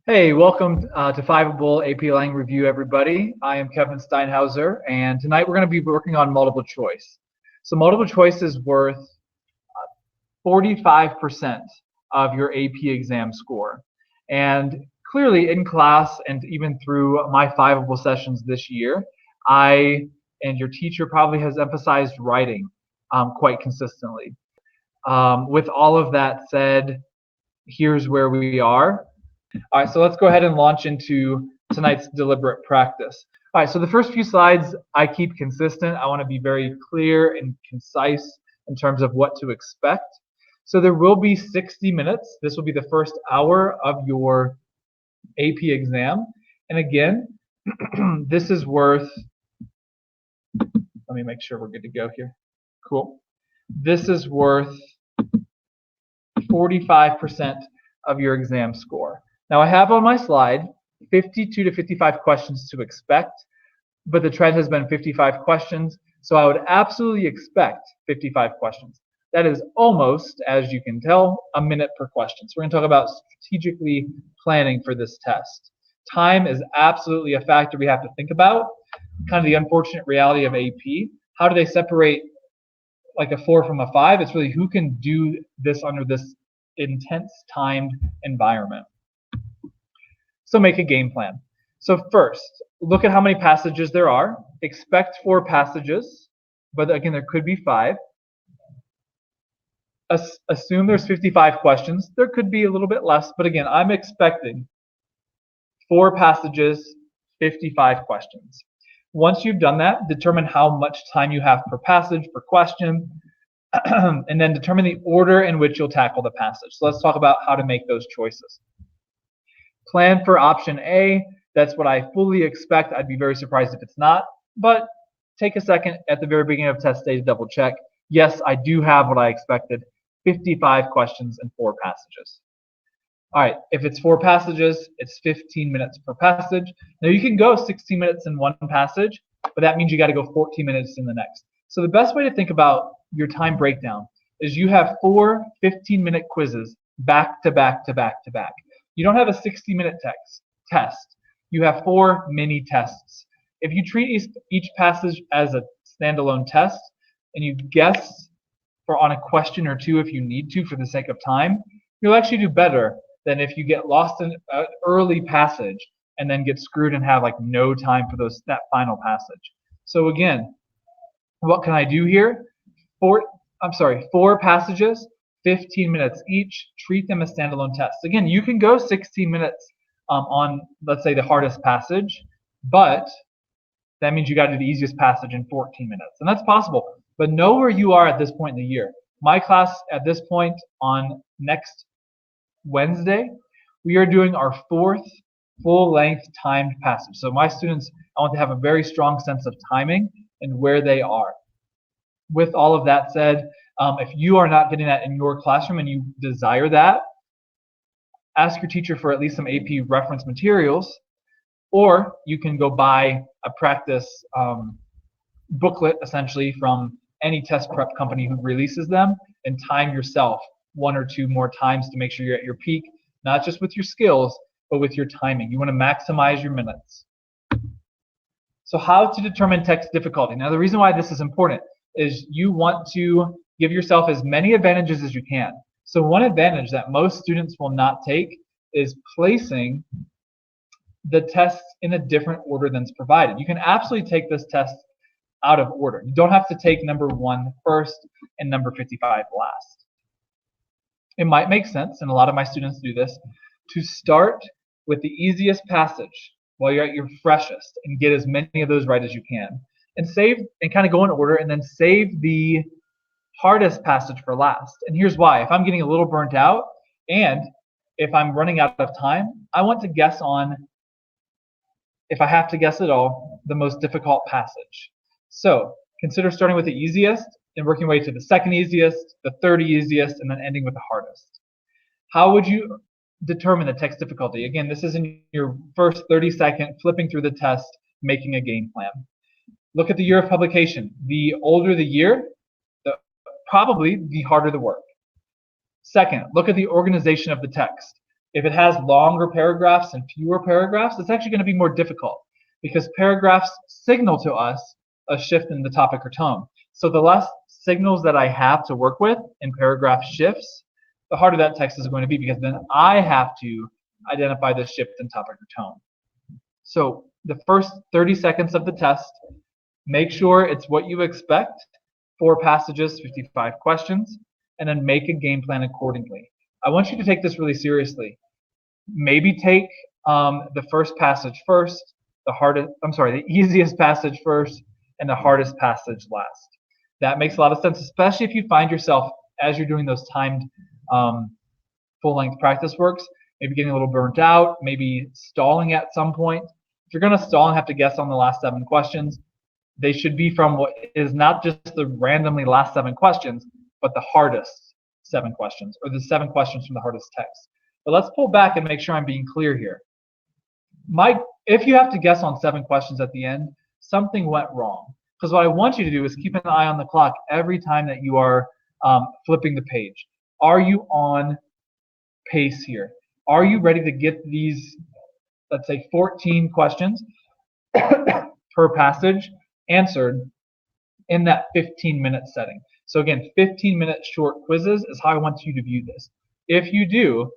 Hey, welcome to Fiveable AP Lang Review, everybody. I am Kevin Steinhauser, and tonight we're going to be working on multiple choice. So multiple choice is worth 45% of your AP exam score. And clearly in class and even through my Fiveable sessions this year, I and your teacher probably has emphasized writing quite consistently. With all of that said, here's where we are. All right, so let's go ahead and launch into tonight's deliberate practice. All right, so the first few slides I keep consistent. I want to be very clear and concise in terms of what to expect. So there will be 60 minutes. This will be the first hour of your AP exam. And again, this is worth, let me make sure we're good to go here. Cool. This is worth 45% of your exam score. Now I have on my slide 52 to 55 questions to expect, but the trend has been 55 questions, so I would absolutely expect 55 questions. That is almost, as you can tell, a minute per question. So we're going to talk about strategically planning for this test. Time is absolutely a factor we have to think about, kind of the unfortunate reality of AP. How do they separate like a 4 from a 5? It's really who can do this under this intense timed environment. So make a game plan. So first, look at how many passages there are. Expect 4 passages, but again, there could be 5. Assume there's 55 questions. There could be a little bit less, but again, I'm expecting 4 passages, 55 questions. Once you've done that, determine how much time you have per passage, per question, and then determine the order in which you'll tackle the passage. So let's talk about how to make those choices. Plan for option A. That's what I fully expect. I'd be very surprised if it's not, but take a second at the very beginning of test day to double check. Yes, I do have what I expected, 55 questions and 4 passages. All right, if it's 4 passages, it's 15 minutes per passage. Now you can go 16 minutes in one passage, but that means you got to go 14 minutes in the next. So the best way to think about your time breakdown is you have 4 15-minute quizzes back to back to back to back. You don't have a 60-minute test. You have 4 mini tests. If you treat each passage as a standalone test and you guess on a question or 2 if you need to for the sake of time, you'll actually do better than if you get lost in an early passage and then get screwed and have like no time for that final passage. So again, what can I do here? 4 passages, 15 minutes each. Treat them as standalone tests. Again, you can go 16 minutes on, let's say, the hardest passage, but that means you got to do the easiest passage in 14 minutes. And that's possible, but know where you are at this point in the year. My class at this point on next Wednesday, we are doing our 4th full-length timed passage. So my students, I want to have a very strong sense of timing and where they are. With all of that said, if you are not getting that in your classroom and you desire that, ask your teacher for at least some AP reference materials, or you can go buy a practice booklet essentially from any test prep company who releases them and time yourself 1 or 2 more times to make sure you're at your peak, not just with your skills, but with your timing. You want to maximize your minutes. So how to determine text difficulty? Now the reason why this is important is you want to give yourself as many advantages as you can. So one advantage that most students will not take is placing the tests in a different order than's provided. You can absolutely take this test out of order. You don't have to take number 1 first and number 55 last. It might make sense, and a lot of my students do this, to start with the easiest passage while you're at your freshest and get as many of those right as you can. And save and kind of go in order and then save the hardest passage for last. And here's why. If I'm getting a little burnt out and if I'm running out of time, I want to guess on, if I have to guess at all, the most difficult passage. So consider starting with the easiest and working way to the second easiest, the third easiest, and then ending with the hardest. How would you determine the text difficulty? Again, this is in your first 30-second flipping through the test, making a game plan. Look at the year of publication. The older the year, probably the harder the work. Second, look at the organization of the text. If it has longer paragraphs and fewer paragraphs, it's actually going to be more difficult because paragraphs signal to us a shift in the topic or tone. So the less signals that I have to work with in paragraph shifts, the harder that text is going to be because then I have to identify the shift in topic or tone. So the first 30 seconds of the test, make sure it's what you expect, 4 passages, 55 questions, and then make a game plan accordingly. I want you to take this really seriously. Maybe take the first passage first, the easiest passage first, and the hardest passage last. That makes a lot of sense, especially if you find yourself, as you're doing those timed full-length practice works, maybe getting a little burnt out, maybe stalling at some point. If you're going to stall and have to guess on the last 7 questions, they should be from what is not just the randomly last 7 questions, but the hardest 7 questions, or the 7 questions from the hardest text. But let's pull back and make sure I'm being clear here. If you have to guess on 7 questions at the end, something went wrong. Because what I want you to do is keep an eye on the clock every time that you are flipping the page. Are you on pace here? Are you ready to get these, let's say, 14 questions per passage answered in that 15-minute setting? So again, 15-minute short quizzes is how I want you to view this. If you do,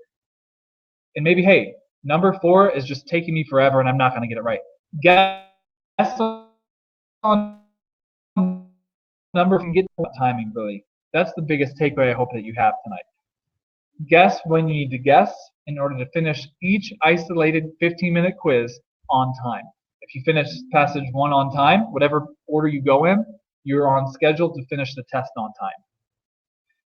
and maybe, hey, number 4 is just taking me forever and I'm not going to get it right. Guess on number and get timing, really. That's the biggest takeaway I hope that you have tonight. Guess when you need to guess in order to finish each isolated 15-minute quiz on time. If you finish passage 1 on time, whatever order you go in, you're on schedule to finish the test on time.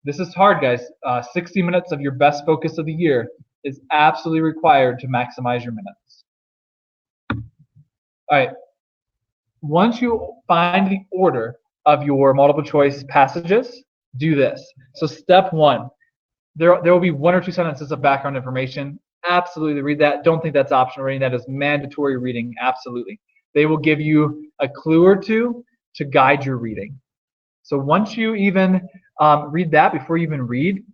This is hard, guys. 60 minutes of your best focus of the year is absolutely required to maximize your minutes. All right. Once you find the order of your multiple choice passages, do this. So step 1, there will be 1 or 2 sentences of background information. Absolutely read that. Don't think that's optional reading. That is mandatory reading. Absolutely. They will give you a clue or 2 to guide your reading. So once you even read that, before you even read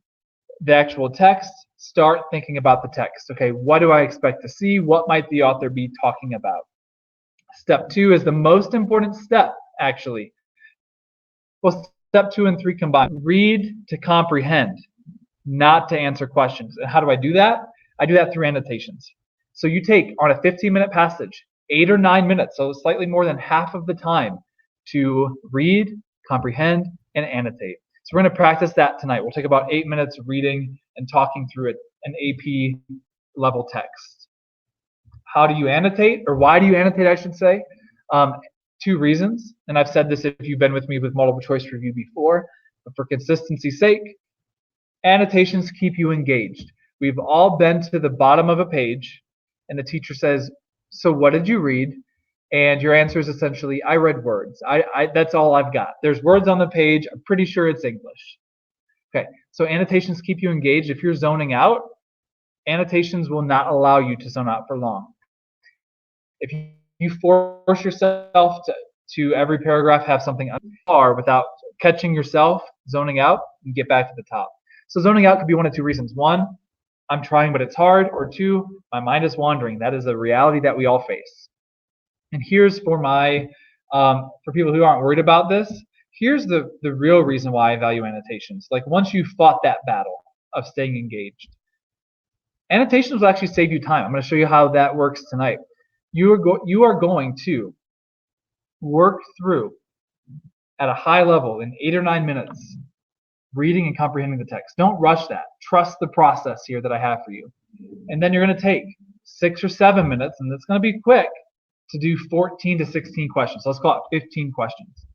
the actual text, start thinking about the text. Okay, what do I expect to see? What might the author be talking about? Step 2 is the most important step, actually. Well, step 2 and 3 combined. Read to comprehend, not to answer questions. And how do I do that? I do that through annotations. So you take, on a 15-minute passage, 8 or 9 minutes, so slightly more than half of the time, to read, comprehend, and annotate. So we're going to practice that tonight. We'll take about 8 minutes reading and talking through it, an AP level text. How do you annotate, or why do you annotate, I should say? 2 reasons, and I've said this if you've been with me with multiple choice review before, but for consistency's sake, annotations keep you engaged. We've all been to the bottom of a page, and the teacher says, so what did you read? And your answer is essentially, I read words. That's all I've got. There's words on the page. I'm pretty sure it's English. Okay, so annotations keep you engaged. If you're zoning out, annotations will not allow you to zone out for long. If you force yourself to every paragraph have something far without catching yourself, zoning out, and get back to the top. So zoning out could be 1 of 2 reasons. 1, I'm trying but it's hard, or 2, my mind is wandering. That is a reality that we all face. And here's for for people who aren't worried about this, here's the real reason why I value annotations. Like once you've fought that battle of staying engaged, annotations will actually save you time. I'm going to show you how that works tonight. You are going to work through at a high level in 8 or 9 minutes, reading and comprehending the text. Don't rush that. Trust the process here that I have for you. And then you're going to take 6 or 7 minutes, and it's going to be quick, to do 14 to 16 questions. So let's call it 15 questions.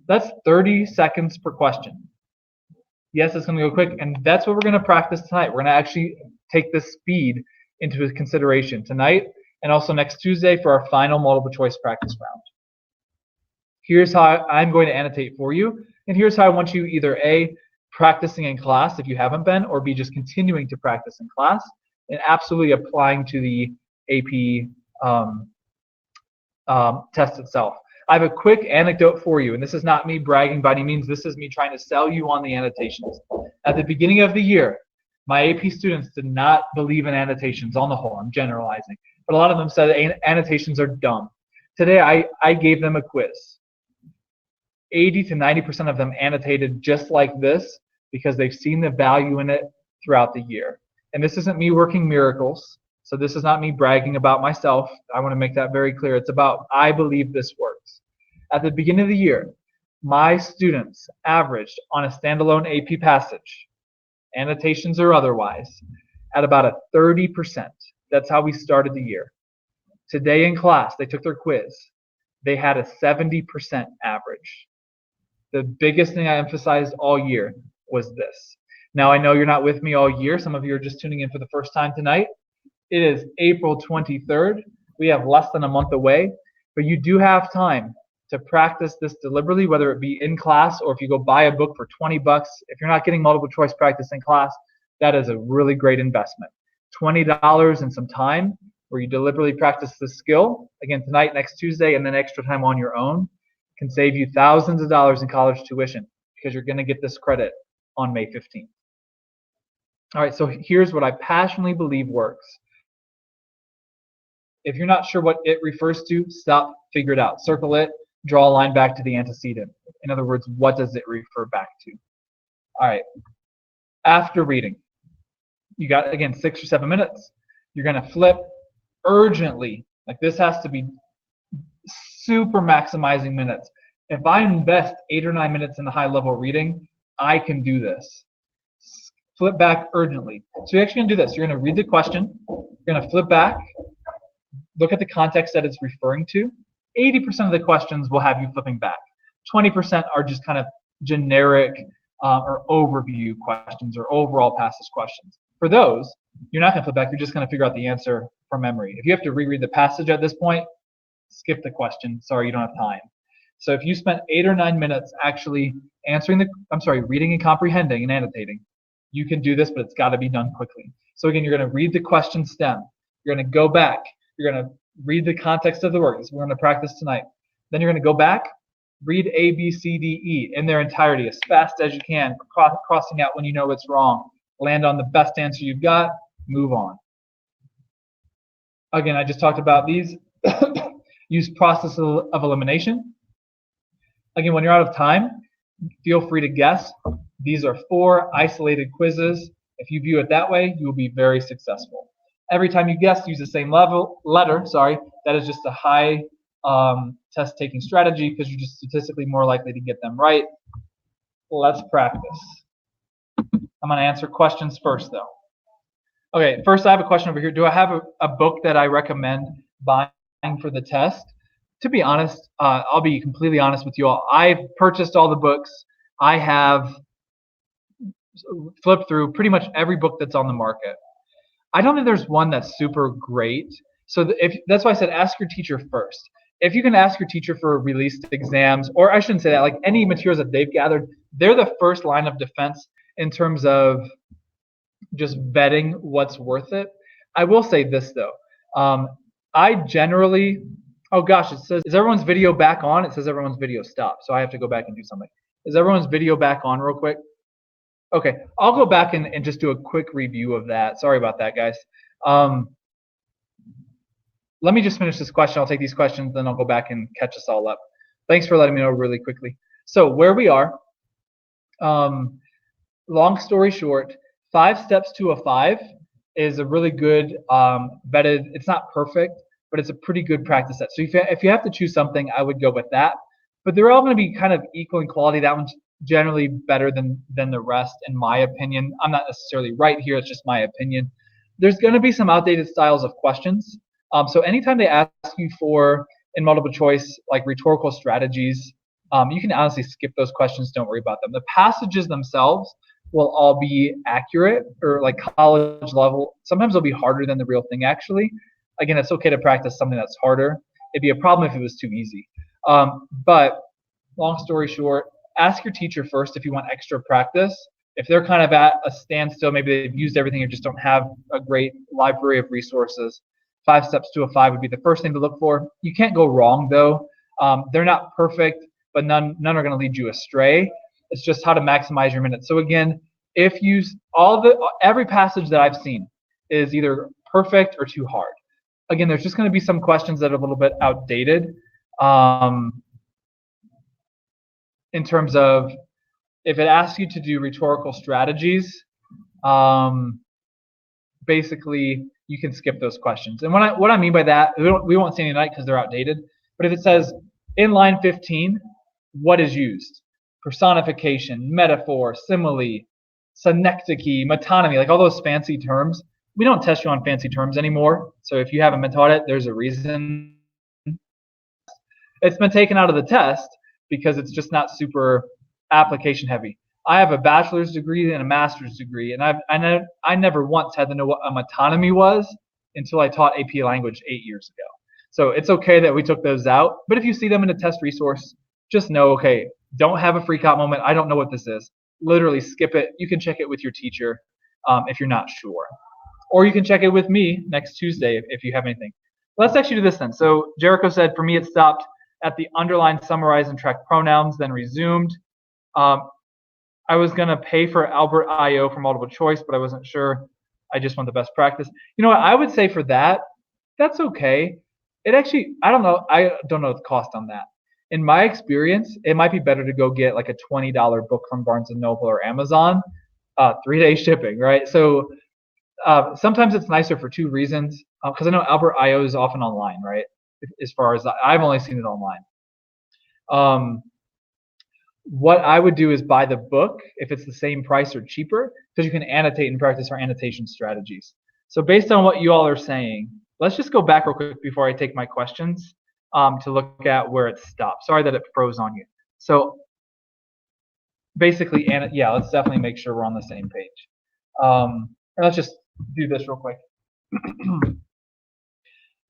That's 30 seconds per question. Yes, it's going to go quick, and that's what we're going to practice tonight. We're going to actually take this speed into consideration tonight and also next Tuesday for our final multiple choice practice round. Here's how I'm going to annotate for you, and here's how I want you either A, practicing in class if you haven't been, or B, just continuing to practice in class and absolutely applying to the AP test itself. I have a quick anecdote for you, and this is not me bragging by any means. This is me trying to sell you on the annotations. At the beginning of the year, My AP students did not believe in annotations on the whole. I'm generalizing. But a lot of them said annotations are dumb. Today, I gave them a quiz. 80 to 90% of them annotated just like this because they've seen the value in it throughout the year. And this isn't me working miracles. So this is not me bragging about myself. I want to make that very clear. It's about I believe this works. At the beginning of the year, my students averaged on a standalone AP passage, annotations or otherwise, at about a 30%. That's how we started the year. Today in class, they took their quiz. They had a 70% average. The biggest thing I emphasized all year was this. Now, I know you're not with me all year. Some of you are just tuning in for the first time tonight. It is April 23rd. We have less than a month away, but you do have time to practice this deliberately, whether it be in class or if you go buy a book for 20 bucks. If you're not getting multiple choice practice in class, that is a really great investment. $20 and some time where you deliberately practice the skill, again, tonight, next Tuesday, and then extra time on your own, can save you thousands of dollars in college tuition because you're going to get this credit on May 15th. All right, so here's what I passionately believe works. If you're not sure what it refers to, stop, figure it out. Circle it, draw a line back to the antecedent. In other words, what does it refer back to? All right, after reading, you got, again, 6 or 7 minutes. You're going to flip urgently. Like this has to be super maximizing minutes. If I invest 8 or 9 minutes in the high level reading, I can do this. Flip back urgently. So you're actually going to do this. You're going to read the question. You're going to flip back. Look at the context that it's referring to. 80% of the questions will have you flipping back. 20% are just kind of generic or overview questions or overall passage questions. For those, you're not going to flip back. You're just going to figure out the answer from memory. If you have to reread the passage at this point, skip the question. Sorry, you don't have time. So if you spent 8 or 9 minutes actually reading and comprehending and annotating, you can do this, but it's got to be done quickly. So again, you're going to read the question stem. You're going to go back. You're going to read the context of the word. We're going to practice tonight. Then you're going to go back, read A, B, C, D, E in their entirety as fast as you can, crossing out when you know it's wrong. Land on the best answer you've got, move on. Again, I just talked about these. Use process of elimination. Again, when you're out of time, feel free to guess. These are 4 isolated quizzes. If you view it that way, you will be very successful. Every time you guess, use the same letter. That is just a high test taking strategy because you're just statistically more likely to get them right. Let's practice. I'm going to answer questions first, though. Okay, first I have a question over here. Do I have a book that I recommend buying for the test? To be honest, I'll be completely honest with you all. I've purchased all the books. I have flipped through pretty much every book that's on the market. I don't think there's one that's super great. So that's why I said ask your teacher first. If you can ask your teacher for released exams, or I shouldn't say that, like any materials that they've gathered, they're the first line of defense in terms of just vetting what's worth it. I will say this though. I generally, oh gosh, it says, is everyone's video back on? It says everyone's video stopped, so I have to go back and do something. Is everyone's video back on real quick? Okay, I'll go back and just do a quick review of that. Sorry about that, guys. Let me just finish this question. I'll take these questions, then I'll go back and catch us all up. Thanks for letting me know really quickly. So where we are, long story short, 5 steps to a 5 is a really good vetted, it's not perfect, but it's a pretty good practice set. So if you have to choose something, I would go with that. But they're all going to be kind of equal in quality. That one's generally better than the rest, in my opinion. I'm not necessarily right here. It's just my opinion. There's going to be some outdated styles of questions. So anytime they ask you for, in multiple choice, like rhetorical strategies, you can honestly skip those questions. Don't worry about them. The passages themselves will all be accurate or like college level. Sometimes they'll be harder than the real thing, actually. Again, it's okay to practice something that's harder. It'd be a problem if it was too easy. But long story short, ask your teacher first if you want extra practice. If they're kind of at a standstill, maybe they've used everything or just don't have a great library of resources, 5 steps to a 5 would be the first thing to look for. You can't go wrong, though. They're not perfect, but none are going to lead you astray. It's just how to maximize your minutes. So again, every passage that I've seen is either perfect or too hard. Again, there's just going to be some questions that are a little bit outdated in terms of if it asks you to do rhetorical strategies, basically you can skip those questions. And what I mean by that, we won't see any tonight because they're outdated. But if it says in line 15, what is used? Personification, metaphor, simile, synecdoche, metonymy, like all those fancy terms. We don't test you on fancy terms anymore. So if you haven't been taught it, there's a reason. It's been taken out of the test because it's just not super application heavy. I have a bachelor's degree and a master's degree, and I never once had to know what a metonymy was until I taught AP language 8 years ago. So it's okay that we took those out. But if you see them in a test resource, just know, okay, don't have a freak out moment. I don't know what this is. Literally skip it. You can check it with your teacher if you're not sure. Or you can check it with me next Tuesday if you have anything. Let's actually do this then. So Jericho said, for me, it stopped at the underline, summarize, and track pronouns, then resumed. I was going to pay for Albert I.O. for multiple choice, but I wasn't sure. I just want the best practice. You know what? I would say for that, that's okay. It actually, I don't know the cost on that. In my experience, it might be better to go get like a $20 book from Barnes & Noble or Amazon, 3-day shipping, right? So sometimes it's nicer for two reasons. Because I know Albert I.O. is often online, right? As far as I've only seen it online. What I would do is buy the book if it's the same price or cheaper, because you can annotate and practice our annotation strategies. So based on what you all are saying, let's just go back real quick before I take my questions to look at where it stopped. Sorry that it froze on you. So basically, yeah, let's definitely make sure we're on the same page. And let's just do this real quick.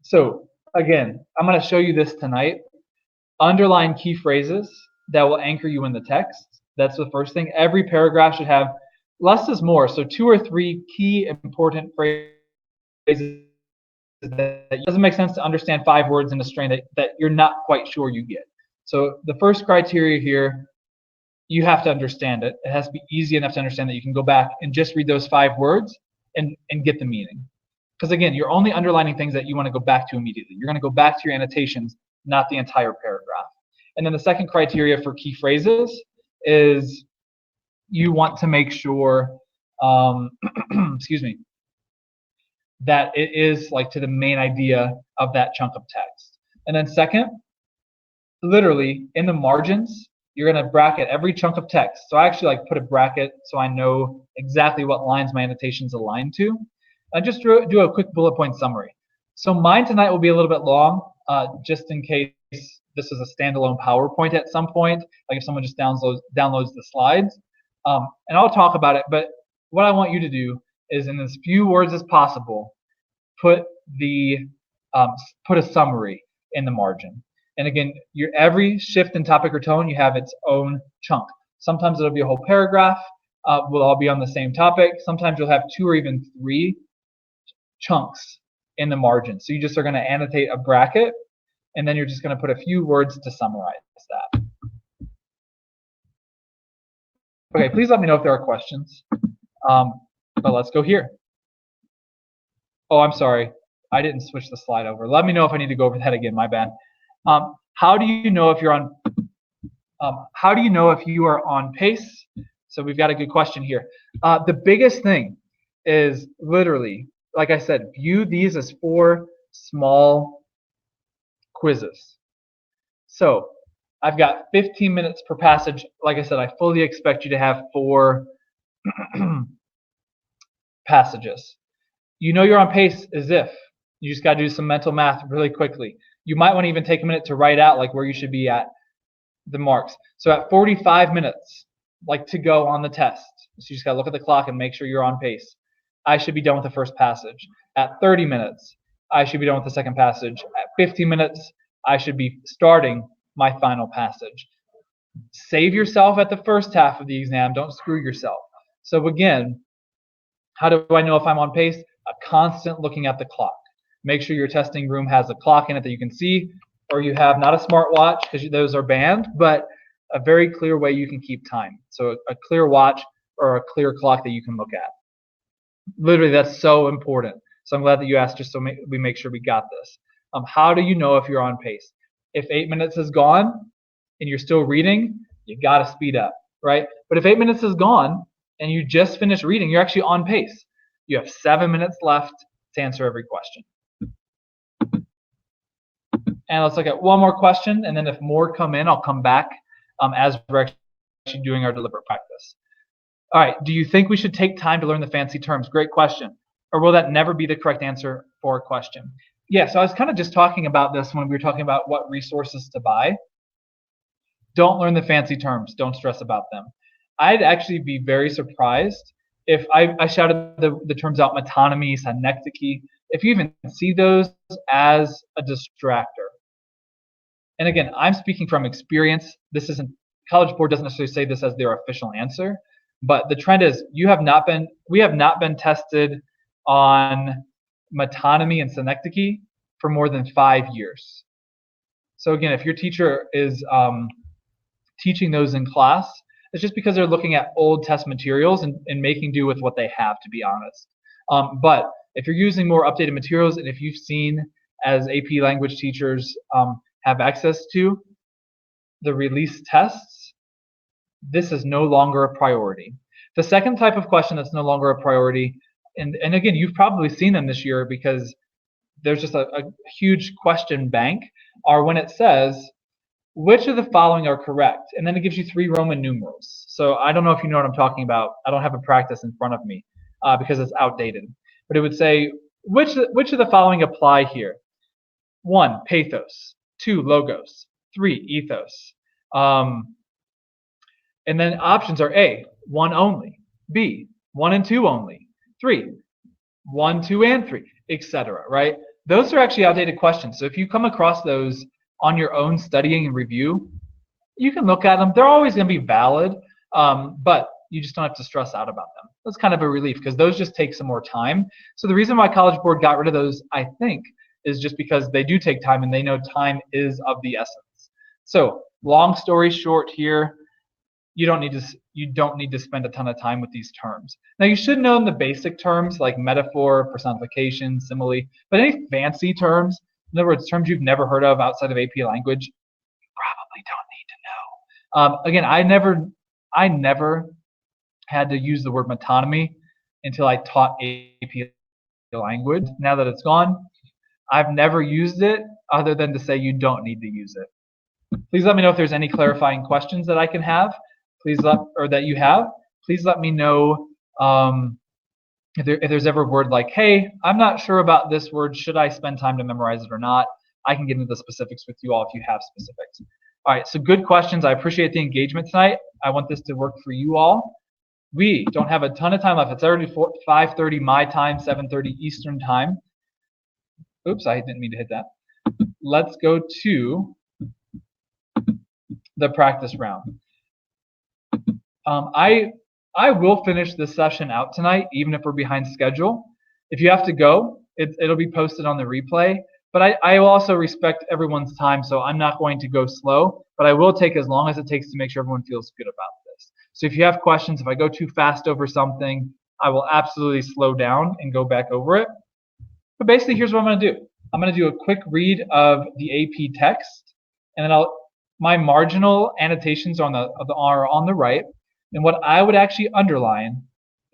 So again, I'm going to show you this tonight. Underline key phrases that will anchor you in the text. That's the first thing. Every paragraph should have less is more. So 2 or 3 key important phrases that it doesn't make sense to understand 5 words in a string that you're not quite sure you get. So the first criteria here, you have to understand it. It has to be easy enough to understand that you can go back and just read those 5 words and get the meaning. Because again, you're only underlining things that you want to go back to immediately. You're going to go back to your annotations, not the entire paragraph. And then the second criteria for key phrases is you want to make sure, excuse me, that it is like to the main idea of that chunk of text. And then second, literally in the margins, you're going to bracket every chunk of text. So I actually like put a bracket so I know exactly what lines my annotations align to. I just do a quick bullet point summary. So mine tonight will be a little bit long, just in case this is a standalone PowerPoint at some point, like if someone just downloads the slides. And I'll talk about it, but what I want you to do is in as few words as possible, put a summary in the margin. And again, every shift in topic or tone, you have its own chunk. Sometimes it'll be a whole paragraph. We'll all be on the same topic. Sometimes you'll have 2 or even 3 chunks in the margin. So you just are going to annotate a bracket, and then you're just going to put a few words to summarize that. Okay, please let me know if there are questions. But let's go here. Oh, I'm sorry. I didn't switch the slide over. Let me know if I need to go over that again. My bad. How do you know if you're on? How do you know if you are on pace? So we've got a good question here. The biggest thing is literally, like I said, view these as 4 small quizzes. So I've got 15 minutes per passage. Like I said, I fully expect you to have 4 passages. You know you're on pace as if you just got to do some mental math really quickly. You might want to even take a minute to write out like where you should be at the marks. So at 45 minutes, like to go on the test, so you just got to look at the clock and make sure you're on pace. I should be done with the first passage. At 30 minutes, I should be done with the second passage. At 15 minutes, I should be starting my final passage. Save yourself at the first half of the exam. Don't screw yourself. So again, how do I know if I'm on pace? A constant looking at the clock. Make sure your testing room has a clock in it that you can see, or you have not a smartwatch because those are banned, but a very clear way you can keep time. So a clear watch or a clear clock that you can look at. Literally, that's so important. So I'm glad that you asked, just so we make sure we got this. How do you know if you're on pace? If 8 minutes is gone and you're still reading, you got to speed up, right? But if 8 minutes is gone and you just finished reading, you're actually on pace. You have 7 minutes left to answer every question. And let's look at one more question, and then if more come in, I'll come back as we're actually doing our deliberate practice. All right, do you think we should take time to learn the fancy terms? Great question. Or will that never be the correct answer for a question? Yeah, so I was kind of just talking about this when we were talking about what resources to buy. Don't learn the fancy terms. Don't stress about them. I'd actually be very surprised if I shouted the terms out: metonymy, synecdoche, if you even see those as a distractor. And again, I'm speaking from experience. This isn't, College Board doesn't necessarily say this as their official answer, but the trend is we have not been tested on metonymy and synecdoche for more than 5 years. So again, if your teacher is teaching those in class, it's just because they're looking at old test materials and making do with what they have, to be honest. But if you're using more updated materials, and if you've seen, as AP language teachers have access to, the release tests, this is no longer a priority. The second type of question that's no longer a priority, and again, you've probably seen them this year because there's just a huge question bank, are when it says, which of the following are correct? And then it gives you 3 Roman numerals. So I don't know if you know what I'm talking about. I don't have a practice in front of me because it's outdated. But it would say, which of the following apply here? 1, pathos. 2, logos. 3, ethos. And then options are A, 1 only. B, 1 and 2 only. 3, 1, 2, and 3, etc. Right? Those are actually outdated questions. So if you come across those on your own studying and review, you can look at them. They're always going to be valid, but you just don't have to stress out about them. That's kind of a relief because those just take some more time. So the reason why College Board got rid of those, I think, is just because they do take time and they know time is of the essence. So long story short here, you don't need to spend a ton of time with these terms. Now you should know the basic terms like metaphor, personification, simile, but any fancy terms, in other words, terms you've never heard of outside of AP language, you probably don't need to know. Again, I never had to use the word metonymy until I taught AP language. Now that it's gone, I've never used it other than to say you don't need to use it. Please let me know if there's any clarifying questions that I can have. That you have. Please let me know if there's ever a word like, hey, I'm not sure about this word. Should I spend time to memorize it or not? I can get into the specifics with you all if you have specifics. All right, so good questions. I appreciate the engagement tonight. I want this to work for you all. We don't have a ton of time left. It's already 5:30 my time, 7:30 Eastern time. Oops, I didn't mean to hit that. Let's go to the practice round. I will finish this session out tonight, even if we're behind schedule. If you have to go, it'll be posted on the replay. But I will also respect everyone's time, so I'm not going to go slow. But I will take as long as it takes to make sure everyone feels good about this. So if you have questions, if I go too fast over something, I will absolutely slow down and go back over it. But basically, here's what I'm going to do. I'm going to do a quick read of the AP text, and then my marginal annotations are on the right. And what I would actually underline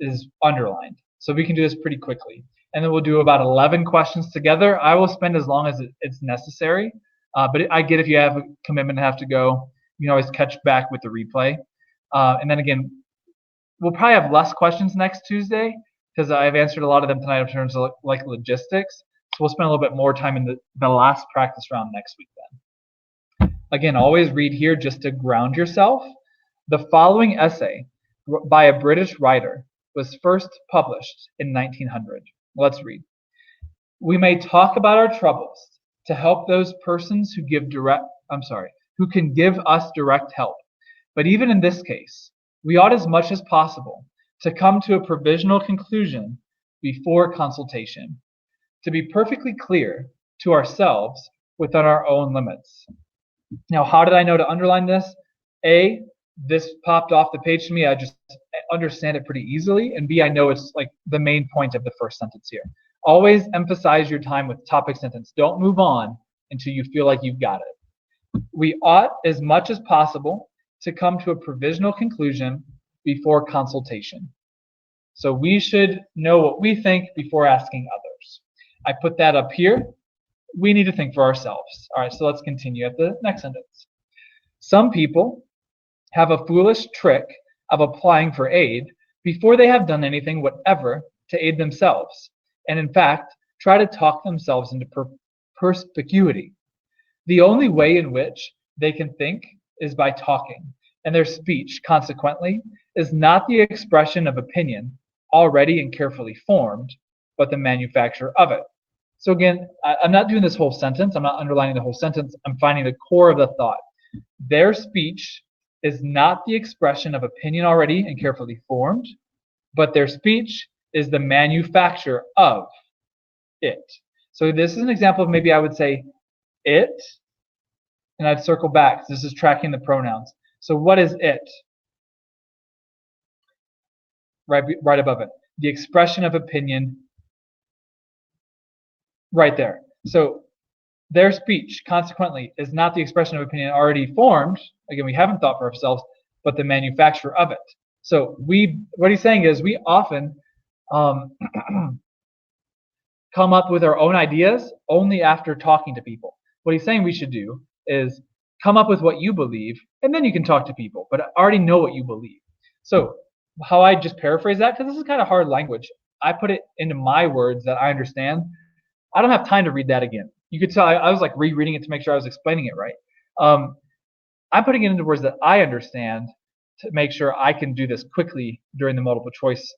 is underlined. So we can do this pretty quickly. And then we'll do about 11 questions together. I will spend as long as it's necessary. But I get if you have a commitment to have to go, you can always catch back with the replay. And then again, we'll probably have less questions next Tuesday because I've answered a lot of them tonight in terms of like logistics. So we'll spend a little bit more time in the last practice round next week then. Again, always read here just to ground yourself. The following essay by a British writer was first published in 1900. Let's read. We may talk about our troubles to help those persons who can give us direct help. But even in this case, we ought as much as possible to come to a provisional conclusion before consultation, to be perfectly clear to ourselves within our own limits. Now, how did I know to underline this? A, this popped off the page to me. I just understand it pretty easily. And B, I know it's like the main point of the first sentence here. Always emphasize your time with topic sentence. Don't move on until you feel like you've got it. We ought, as much as possible, to come to a provisional conclusion before consultation. So we should know what we think before asking others. I put that up here. We need to think for ourselves. All right, so let's continue at the next sentence. Some people have a foolish trick of applying for aid before they have done anything whatever to aid themselves, and in fact, try to talk themselves into perspicuity. The only way in which they can think is by talking, and their speech, consequently, is not the expression of opinion already and carefully formed, but the manufacture of it. So again, I'm not doing this whole sentence. I'm not underlining the whole sentence. I'm finding the core of the thought. Their speech is not the expression of opinion already and carefully formed, but their speech is the manufacture of it. So this is an example of maybe I would say it, and I'd circle back. This is tracking the pronouns. So what is it? Right above it. The expression of opinion right there. So their speech, consequently, is not the expression of opinion already formed. Again, we haven't thought for ourselves, but the manufacture of it. So what he's saying is we often come up with our own ideas only after talking to people. What he's saying we should do is come up with what you believe, and then you can talk to people, but I already know what you believe. So how I just paraphrase that, because this is kind of hard language, I put it into my words that I understand. I don't have time to read that again. You could tell I was like rereading it to make sure I was explaining it right. I'm putting it into words that I understand to make sure I can do this quickly during the multiple choice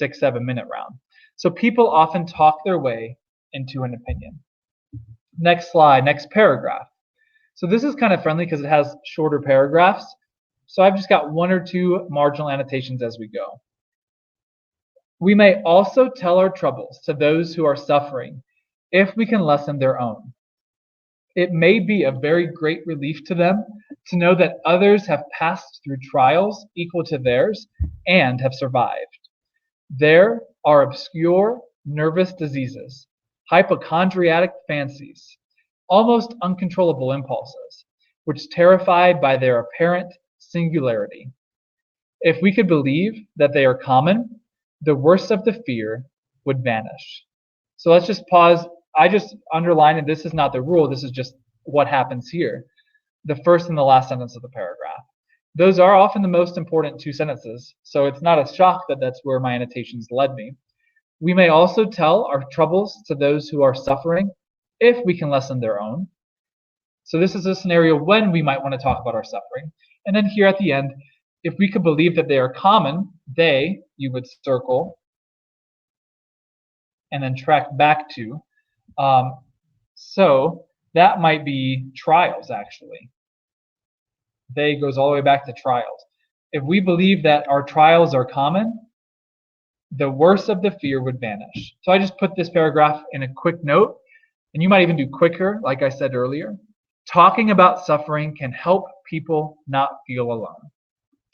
6-7 minute round. So people often talk their way into an opinion. Next slide, next paragraph. So this is kind of friendly because it has shorter paragraphs. So I've just got 1 or 2 marginal annotations as we go. We may also tell our troubles to those who are suffering if we can lessen their own. It may be a very great relief to them to know that others have passed through trials equal to theirs and have survived. There are obscure nervous diseases, hypochondriac fancies, almost uncontrollable impulses, which terrify by their apparent singularity. If we could believe that they are common, the worst of the fear would vanish. So let's just pause. I just underlined, and this is not the rule, this is just what happens here. The first and the last sentence of the paragraph. Those are often the most important 2 sentences, so it's not a shock that that's where my annotations led me. We may also tell our troubles to those who are suffering if we can lessen their own. So this is a scenario when we might want to talk about our suffering. And then here at the end, if we could believe that they are common, they, you would circle, and then track back to. So that might be trials, actually. They goes all the way back to trials. If we believe that our trials are common, the worst of the fear would vanish. So I just put this paragraph in a quick note, and you might even do quicker, like I said earlier. Talking about suffering can help people not feel alone.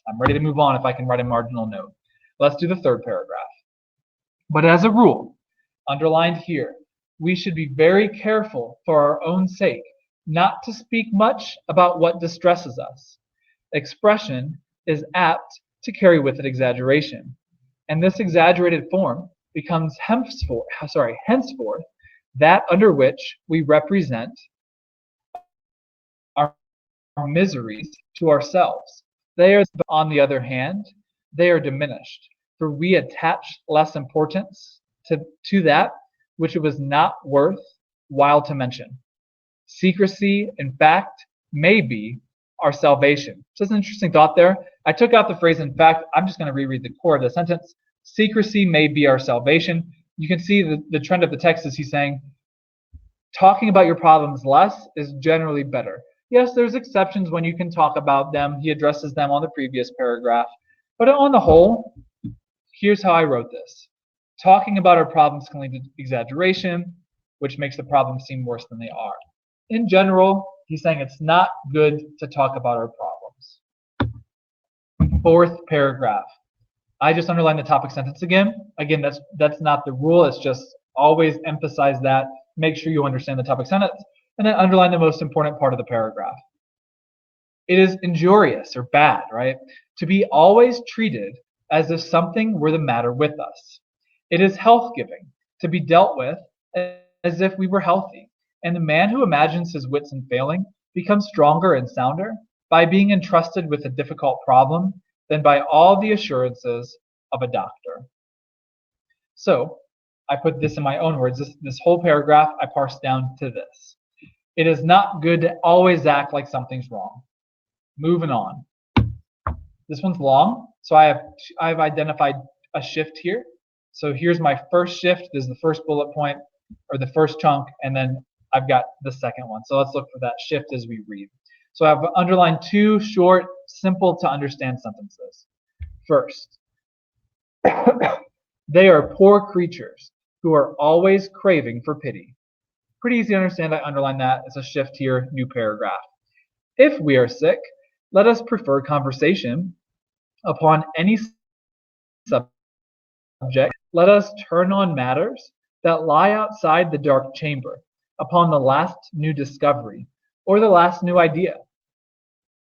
I'm ready to move on if I can write a marginal note. Let's do the third paragraph. But as a rule, underlined here, we should be very careful for our own sake not to speak much about what distresses us. Expression is apt to carry with it exaggeration, and this exaggerated form becomes henceforth that under which we represent our miseries to ourselves. They are, on the other hand, they are diminished, for we attach less importance to that which it was not worth while to mention. Secrecy, in fact, may be our salvation. So that's an interesting thought there. I took out the phrase in fact. I'm just going to reread the core of the sentence. Secrecy may be our salvation. You can see the trend of the text is he's saying talking about your problems less is generally better. Yes, there's exceptions when you can talk about them. He addresses them on the previous paragraph. But on the whole, here's how I wrote this. Talking about our problems can lead to exaggeration, which makes the problems seem worse than they are. In general, he's saying it's not good to talk about our problems. Fourth paragraph. I just underline the topic sentence again. Again, that's not the rule. It's just always emphasize that. Make sure you understand the topic sentence, and then underline the most important part of the paragraph. It is injurious or bad, right, to be always treated as if something were the matter with us. It is health-giving to be dealt with as if we were healthy. And the man who imagines his wits in failing becomes stronger and sounder by being entrusted with a difficult problem than by all the assurances of a doctor. So I put this in my own words. This whole paragraph I parsed down to this. It is not good to always act like something's wrong. Moving on. This one's long, so I've identified a shift here. So here's my first shift. This is the first bullet point, or the first chunk, and then I've got the second one. So let's look for that shift as we read. So I've underlined two short, simple to understand sentences. First, they are poor creatures who are always craving for pity. Pretty easy to understand. I underline that. It's a shift here, new paragraph. If we are sick, let us prefer conversation upon any subject. Let us turn on matters that lie outside the dark chamber, upon the last new discovery or the last new idea.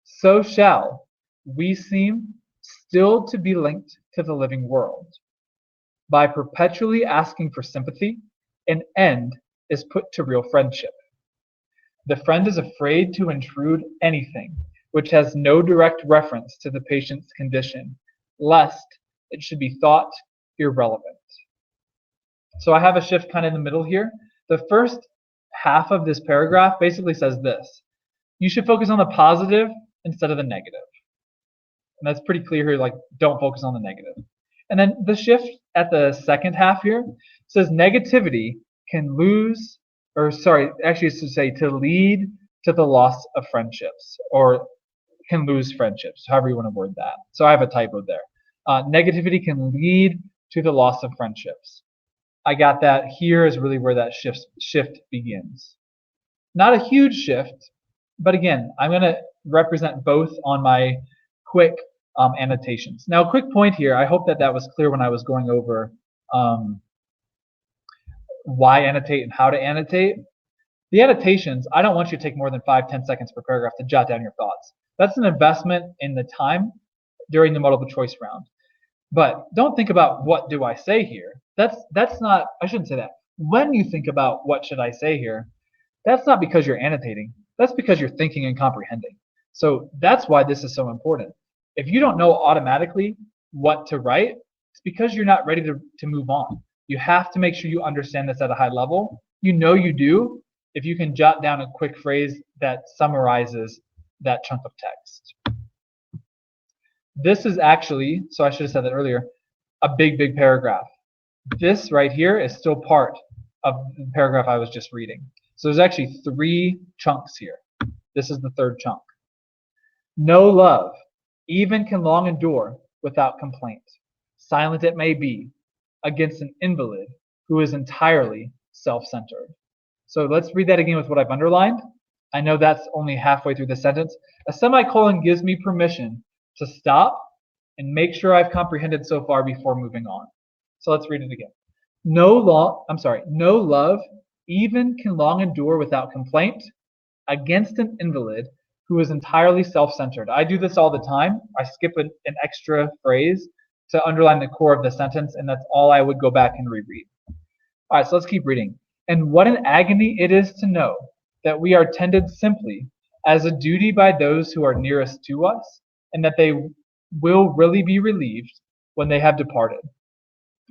So shall we seem still to be linked to the living world. By perpetually asking for sympathy, an end is put to real friendship. The friend is afraid to intrude anything which has no direct reference to the patient's condition, lest it should be thought irrelevant. So I have a shift kind of in the middle here. The first half of this paragraph basically says this: you should focus on the positive instead of the negative. And that's pretty clear here, like don't focus on the negative. And then the shift at the second half here says negativity can lose, or sorry, actually it's to say to lead to the loss of friendships, or can lose friendships, however you want to word that. So I have a typo there. Negativity can lead to the loss of friendships. I got that. Here is really where that shift begins. Not a huge shift, but again, I'm going to represent both on my quick annotations. Now, a quick point here. I hope that was clear when I was going over why annotate and how to annotate. The annotations, I don't want you to take more than 5-10 seconds per paragraph to jot down your thoughts. That's an investment in the time during the multiple choice round. But don't think about what do I say here. That's not, I shouldn't say that. When you think about what should I say here, that's not because you're annotating. That's because you're thinking and comprehending. So that's why this is so important. If you don't know automatically what to write, it's because you're not ready to move on. You have to make sure you understand this at a high level. You know you do if you can jot down a quick phrase that summarizes that chunk of text. This is actually, so I should have said that earlier, a big paragraph. This right here is still part of the paragraph I was just reading. So there's actually 3 chunks here. This is the third chunk. No love even can long endure without complaint. Silent it may be against an invalid who is entirely self-centered. So let's read that again with what I've underlined. I know that's only halfway through the sentence. A semicolon gives me permission to stop and make sure I've comprehended so far before moving on. So let's read it again. No love even can long endure without complaint against an invalid who is entirely self-centered. I do this all the time. I skip an extra phrase to underline the core of the sentence, and that's all I would go back and reread. All right, so let's keep reading. And what an agony it is to know that we are tended simply as a duty by those who are nearest to us, and that they will really be relieved when they have departed.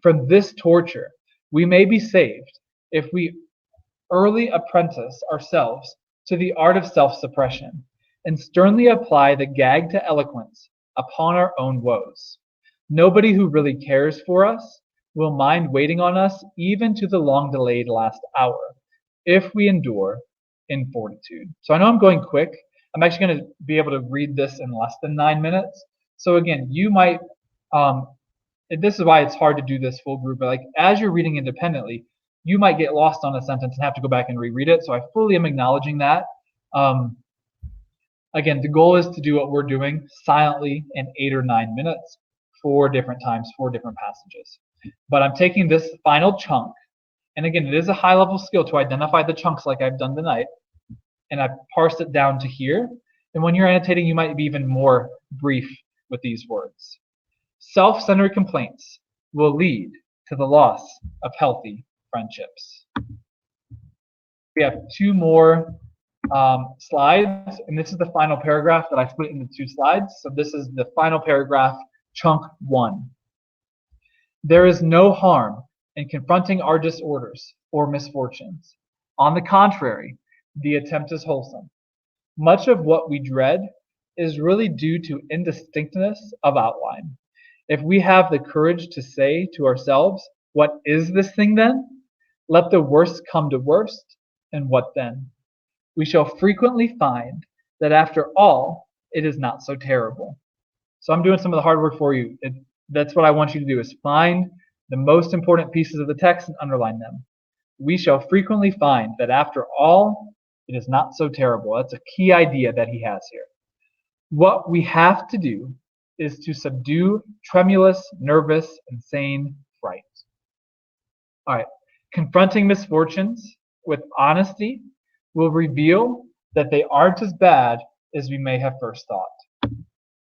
From this torture, we may be saved if we early apprentice ourselves to the art of self-suppression and sternly apply the gag to eloquence upon our own woes. Nobody who really cares for us will mind waiting on us even to the long-delayed last hour, if we endure in fortitude. So I know I'm going quick. I'm actually going to be able to read this in less than 9 minutes. So again, you might, this is why it's hard to do this full group, but like as you're reading independently, you might get lost on a sentence and have to go back and reread it. So I fully am acknowledging that. Again, the goal is to do what we're doing silently in 8 or 9 minutes, 4 different times, 4 different passages. But I'm taking this final chunk, and again, it is a high-level skill to identify the chunks like I've done tonight, and I've parsed it down to here. And when you're annotating, you might be even more brief with these words. Self-centered complaints will lead to the loss of healthy friendships. We have 2 more slides, and this is the final paragraph that I split into 2 slides. So this is the final paragraph, chunk 1. There is no harm in confronting our disorders or misfortunes. On the contrary, the attempt is wholesome. Much of what we dread is really due to indistinctness of outline. If we have the courage to say to ourselves, what is this thing then? Let the worst come to worst, and what then? We shall frequently find that after all, it is not so terrible. So I'm doing some of the hard work for you. That's what I want you to do, is find the most important pieces of the text and underline them. We shall frequently find that after all, it is not so terrible. That's a key idea that he has here. What we have to do is to subdue tremulous, nervous, insane fright. All right. Confronting misfortunes with honesty will reveal that they aren't as bad as we may have first thought.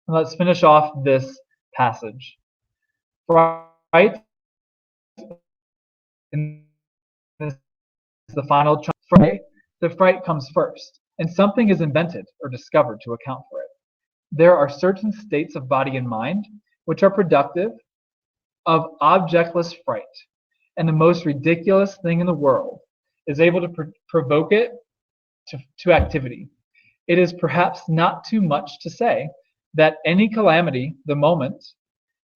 Let's finish off this passage. Fright is the final chunk. The fright comes first, and something is invented or discovered to account for it. There are certain states of body and mind which are productive of objectless fright, and the most ridiculous thing in the world is able to provoke it to activity. It is perhaps not too much to say that any calamity, the moment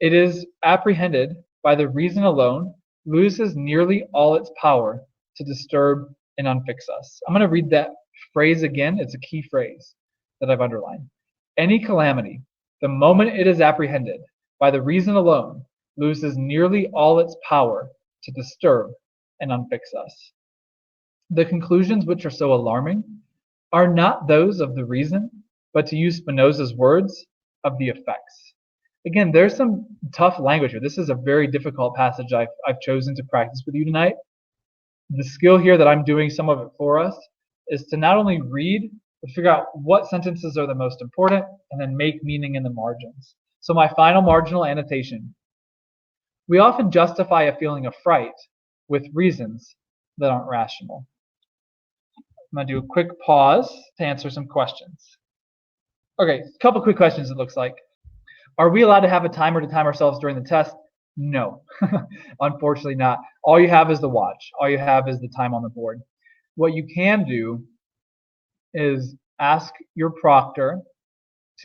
it is apprehended by the reason alone, loses nearly all its power to disturb and unfix us. I'm going to read that phrase again. It's a key phrase that I've underlined. Any calamity, the moment it is apprehended by the reason alone, loses nearly all its power to disturb and unfix us. The conclusions which are so alarming are not those of the reason, but to use Spinoza's words, of the effects. Again, there's some tough language here. This is a very difficult passage I've chosen to practice with you tonight. The skill here that I'm doing some of it for us is to not only read, but figure out what sentences are the most important and then make meaning in the margins. So my final marginal annotation. We often justify a feeling of fright with reasons that aren't rational. I'm going to do a quick pause to answer some questions. Okay, a couple quick questions it looks like. Are we allowed to have a timer to time ourselves during the test? No, unfortunately not. All you have is the watch. All you have is the time on the board. What you can do is ask your proctor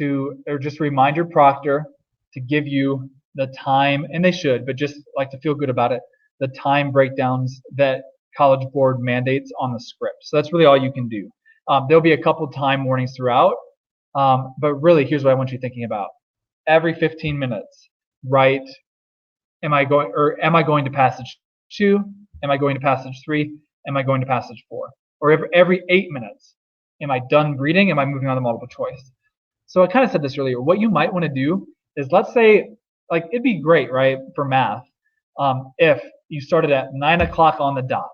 or just remind your proctor to give you the time, and they should, but just like to feel good about it, the time breakdowns that College Board mandates on the script. So that's really all you can do. There'll be a couple time warnings throughout, but really here's what I want you thinking about. Every 15 minutes, write, am I going to passage 2? Am I going to passage 3? Am I going to passage 4? Or every 8 minutes, am I done reading? Am I moving on to multiple choice? So I kind of said this earlier. What you might want to do is, let's say, like, it'd be great, right, for math, if you started at 9 o'clock on the dot,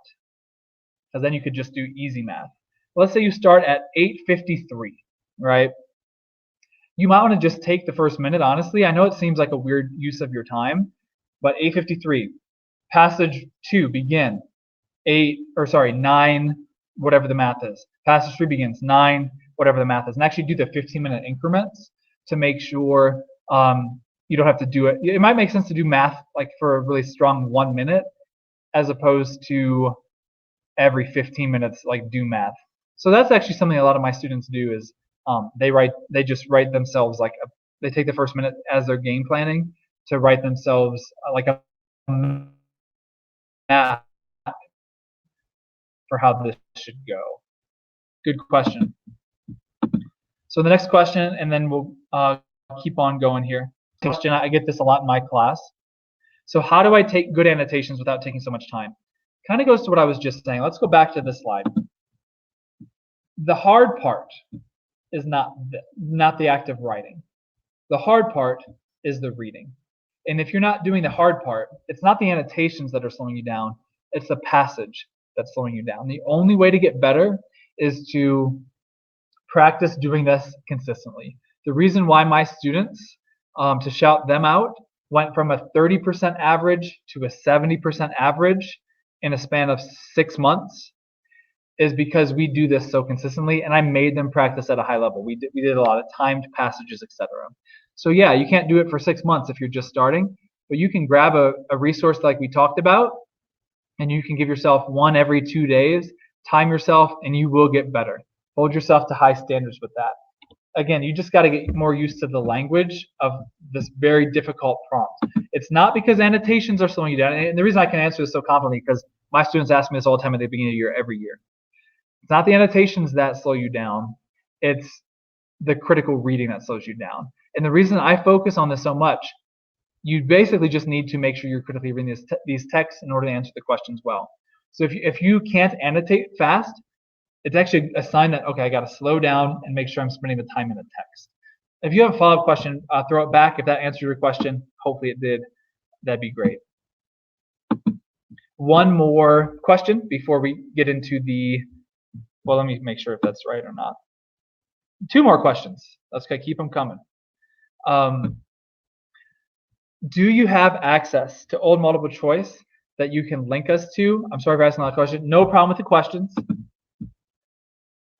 because then you could just do easy math. Let's say you start at 8:53, right? You might want to just take the first minute, honestly. I know it seems like a weird use of your time, but 8:53, passage 2, begin. 9, whatever the math is. Passage 3 begins 9, whatever the math is. And actually do the 15-minute increments to make sure you don't have to do it. It might make sense to do math like for a really strong 1 minute as opposed to every 15 minutes like do math. So that's actually something a lot of my students do is they just write themselves they take the first minute as their game planning to write themselves like a map for how this should go. Good question. So the next question, and then we'll keep on going here. Question, I get this a lot in my class. So how do I take good annotations without taking so much time? Kind of goes to what I was just saying. Let's go back to this slide. The hard part is not the act of writing. The hard part is the reading. And if you're not doing the hard part, it's not the annotations that are slowing you down, it's the passage that's slowing you down. The only way to get better is to practice doing this consistently. The reason why my students, to shout them out, went from a 30% average to a 70% average in a span of 6 months is because we do this so consistently, and I made them practice at a high level. We did a lot of timed passages, etc. So yeah, you can't do it for 6 months if you're just starting, but you can grab a resource like we talked about, and you can give yourself one every 2 days, time yourself, and you will get better. Hold yourself to high standards with that. Again, you just got to get more used to the language of this very difficult prompt. It's not because annotations are slowing you down, and the reason I can answer this so confidently because my students ask me this all the time at the beginning of the year, every year. It's not the annotations that slow you down, it's the critical reading that slows you down. And the reason I focus on this so much, you basically just need to make sure you're critically reading these texts in order to answer the questions well. So if you can't annotate fast, it's actually a sign that, okay, I got to slow down and make sure I'm spending the time in the text. If you have a follow-up question, throw it back. If that answered your question, hopefully it did. That'd be great. One more question before we get into the, well, let me make sure if that's right or not. 2 more questions. Let's keep them coming. Do you have access to old multiple choice that you can link us to? I'm sorry for asking that question. No problem with the questions.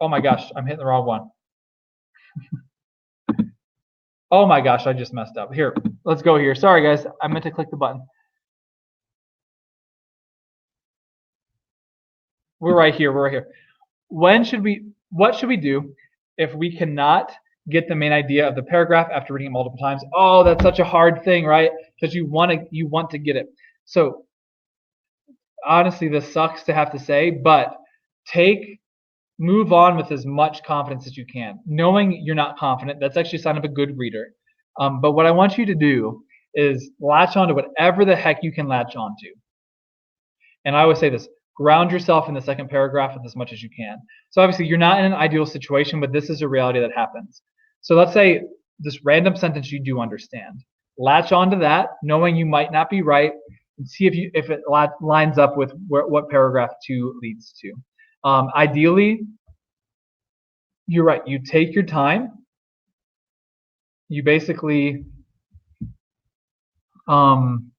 Oh my gosh, I'm hitting the wrong one. Oh my gosh, I just messed up. Here, let's go here. Sorry guys, I meant to click the button. We're right here, we're right here. What should we do if we cannot get the main idea of the paragraph after reading it multiple times? Oh, that's such a hard thing, right? Because you want to get it. So honestly, this sucks to have to say, but move on with as much confidence as you can. Knowing you're not confident, that's actually a sign of a good reader. But what I want you to do is latch on to whatever the heck you can latch on to. And I always say this, ground yourself in the second paragraph with as much as you can. So obviously you're not in an ideal situation, but this is a reality that happens. So let's say this random sentence you do understand. Latch onto that, knowing you might not be right, and see if it lines up with what paragraph 2 leads to. Ideally, you're right. You take your time. You basically want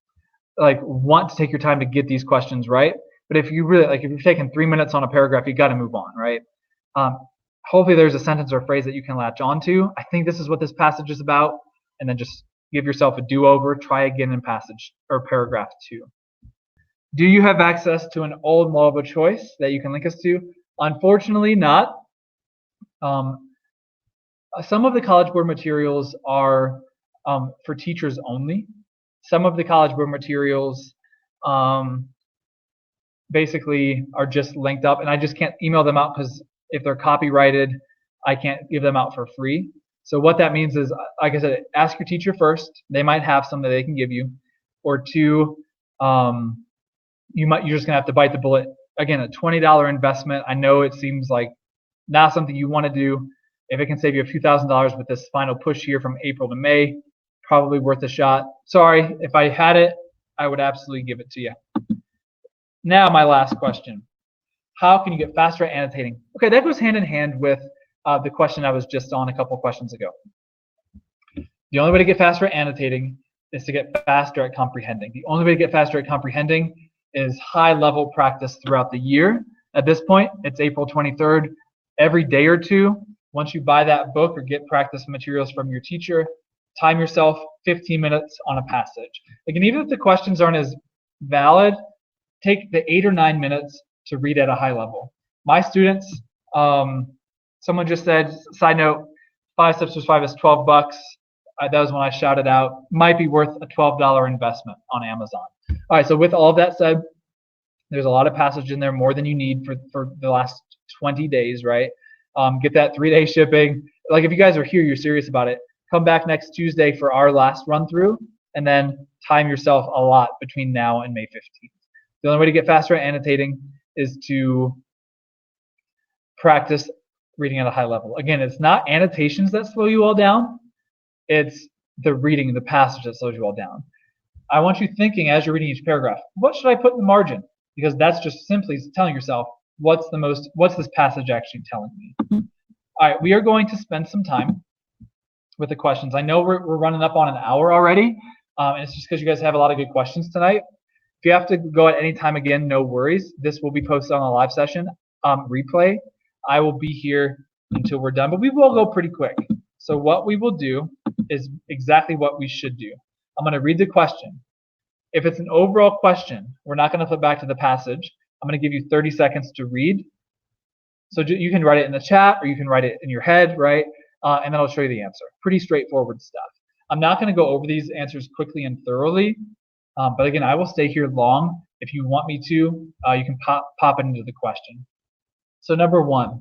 to take your time to get these questions right. But if you really if you've taken 3 minutes on a paragraph, you got to move on, right? Hopefully, there's a sentence or a phrase that you can latch onto. I think this is what this passage is about, and then just give yourself a do-over. Try again in passage or paragraph 2. Do you have access to an old multiple choice that you can link us to? Unfortunately, not. Some of the College Board materials are for teachers only. Some of the College Board materials basically are just linked up, and I just can't email them out because if they're copyrighted, I can't give them out for free. So what that means is, like I said, ask your teacher first. They might have some that they can give you. Or 2, you're just gonna have to bite the bullet. Again, a $20 investment. I know it seems like not something you want to do. If it can save you a few $1,000s with this final push here from April to May, probably worth a shot. Sorry, if I had it, I would absolutely give it to you. Now my last question. How can you get faster at annotating? Okay, that goes hand in hand with the question I was just on a couple questions ago. The only way to get faster at annotating is to get faster at comprehending. The only way to get faster at comprehending is high-level practice throughout the year. At this point, it's April 23rd. Every day or 2, once you buy that book or get practice materials from your teacher, time yourself 15 minutes on a passage. Again, even if the questions aren't as valid, take the 8 or 9 minutes to read at a high level. My students, someone just said, side note, 5 Steps to 5 is $12. That was when I shouted out, might be worth a $12 investment on Amazon. All right, so with all of that said, there's a lot of passage in there, more than you need for the last 20 days, right? Get that 3-day shipping. Like if you guys are here, you're serious about it, come back next Tuesday for our last run through, and then time yourself a lot between now and May 15th. The only way to get faster at annotating is to practice reading at a high level. Again, it's not annotations that slow you all down. It's the reading, the passage that slows you all down. I want you thinking as you're reading each paragraph, what should I put in the margin? Because that's just simply telling yourself, what's this passage actually telling me? All right, we are going to spend some time with the questions. I know we're running up on an hour already, and it's just because you guys have a lot of good questions tonight. If you have to go at any time again, no worries. This will be posted on a live session replay. I will be here until we're done, but we will go pretty quick. So what we will do is exactly what we should do. I'm going to read the question. If it's an overall question, we're not going to flip back to the passage. I'm going to give you 30 seconds to read. So you can write it in the chat or you can write it in your head, right? And then I'll show you the answer. Pretty straightforward stuff. I'm not going to go over these answers quickly and thoroughly, but again, I will stay here long. If you want me to, you can pop it into the question. So number one,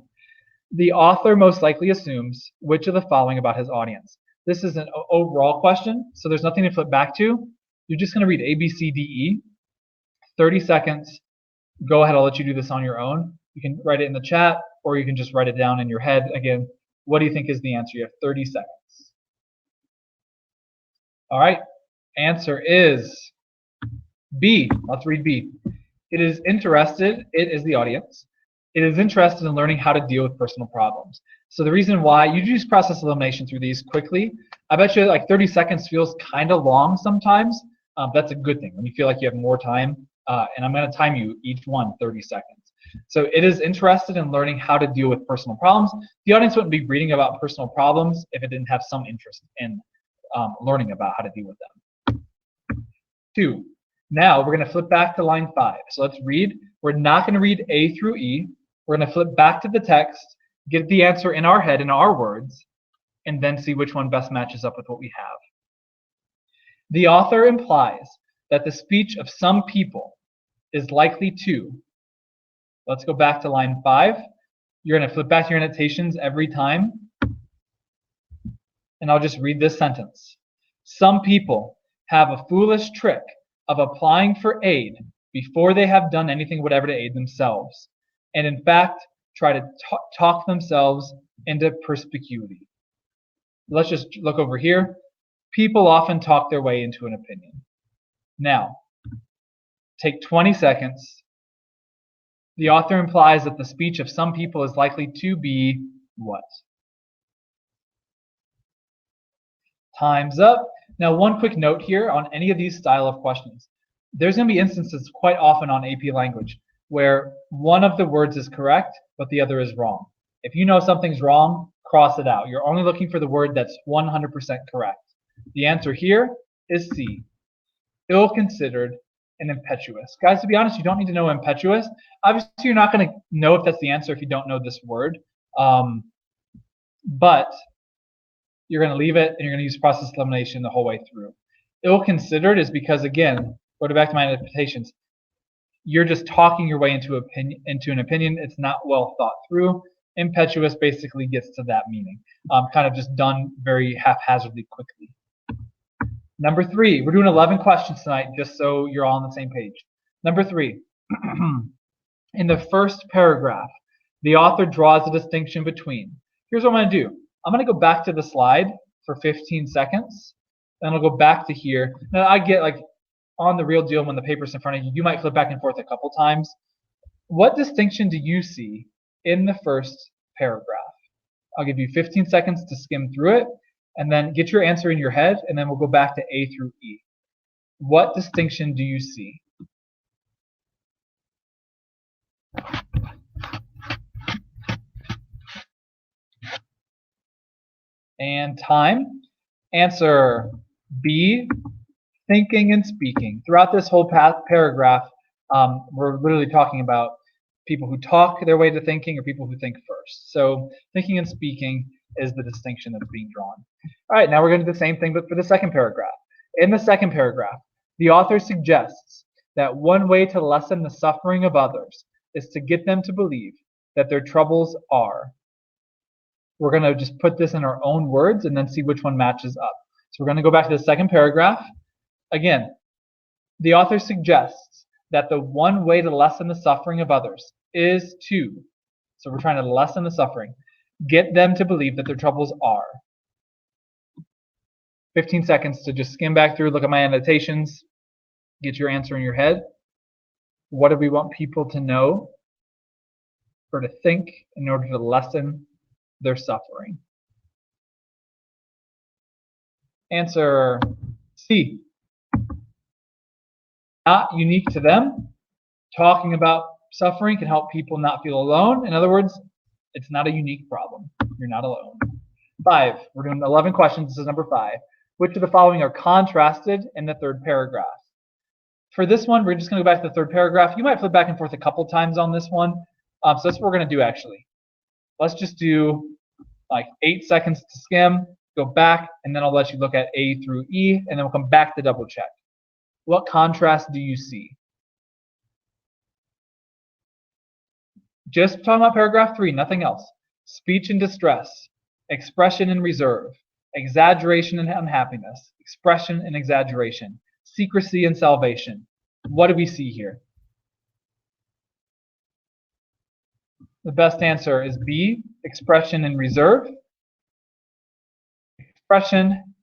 the author most likely assumes which of the following about his audience. This is an overall question, so there's nothing to flip back to. You're just going to read A, B, C, D, E. 30 seconds. Go ahead, I'll let you do this on your own. You can write it in the chat, or you can just write it down in your head. Again, what do you think is the answer? You have 30 seconds. All right, answer is B. Let's read B. It is the audience. It is interested in learning how to deal with personal problems. So the reason why, you use process elimination through these quickly. I bet you like 30 seconds feels kind of long sometimes. That's a good thing when you feel like you have more time. And I'm going to time you each one 30 seconds. So it is interested in learning how to deal with personal problems. The audience wouldn't be reading about personal problems if it didn't have some interest in learning about how to deal with them. 2. Now we're going to flip back to line 5. So let's read. We're not going to read A through E. We're going to flip back to the text, get the answer in our head, in our words, and then see which one best matches up with what we have. The author implies that the speech of some people is likely to. Let's go back to line 5. You're going to flip back to your annotations every time. And I'll just read this sentence. Some people have a foolish trick of applying for aid before they have done anything whatever to aid themselves, and in fact try to talk themselves into perspicuity. Let's just look over here. People often talk their way into an opinion. Now, take 20 seconds. The author implies that the speech of some people is likely to be what? Time's up. Now, one quick note here on any of these style of questions. There's going to be instances quite often on AP language where one of the words is correct, but the other is wrong. If you know something's wrong, cross it out. You're only looking for the word that's 100% correct. The answer here is C. Ill-considered and impetuous. Guys, to be honest, you don't need to know impetuous. Obviously, you're not going to know if that's the answer if you don't know this word. But you're going to leave it and you're going to use process elimination the whole way through. Ill-considered is because, again, go back to my annotations. You're just talking your way into an opinion. It's not well thought through. Impetuous basically gets to that meaning. Kind of just done very haphazardly quickly. Number 3, we're doing 11 questions tonight, just so you're all on the same page. Number 3, in the first paragraph, the author draws a distinction between. Here's what I'm going to do. I'm going to go back to the slide for 15 seconds, then I'll go back to here. Now, I get like on the real deal when the paper's in front of you, you might flip back and forth a couple times. What distinction do you see in the first paragraph? I'll give you 15 seconds to skim through it, and then get your answer in your head, and then we'll go back to A through E. What distinction do you see? And time. Answer B, thinking and speaking. Throughout this whole paragraph, we're literally talking about people who talk their way to thinking or people who think first. So thinking and speaking is the distinction that's being drawn. All right, now we're going to do the same thing, but for the second paragraph. In the second paragraph, the author suggests that one way to lessen the suffering of others is to get them to believe that their troubles are. We're going to just put this in our own words and then see which one matches up. So we're going to go back to the second paragraph. Again, the author suggests that the one way to lessen the suffering of others is to, so we're trying to lessen the suffering, Get them to believe that their troubles are. 15 seconds to just skim back through, look at my annotations, get your answer in your head. What do we want people to know or to think in order to lessen their suffering? Answer C. Not unique to them. Talking about suffering can help people not feel alone. In other words, it's not a unique problem. You're not alone. 5. We're doing 11 questions. This is number 5. Which of the following are contrasted in the third paragraph? For this one, we're just going to go back to the third paragraph. You might flip back and forth a couple times on this one. So that's what we're going to do, actually. Let's just do like 8 seconds to skim, go back, and then I'll let you look at A through E, and then we'll come back to double check. What contrast do you see? Just talking about paragraph 3, nothing else. Speech and distress, expression and reserve, exaggeration and unhappiness, expression and exaggeration, secrecy and salvation. What do we see here? The best answer is B, expression and reserve. Expression,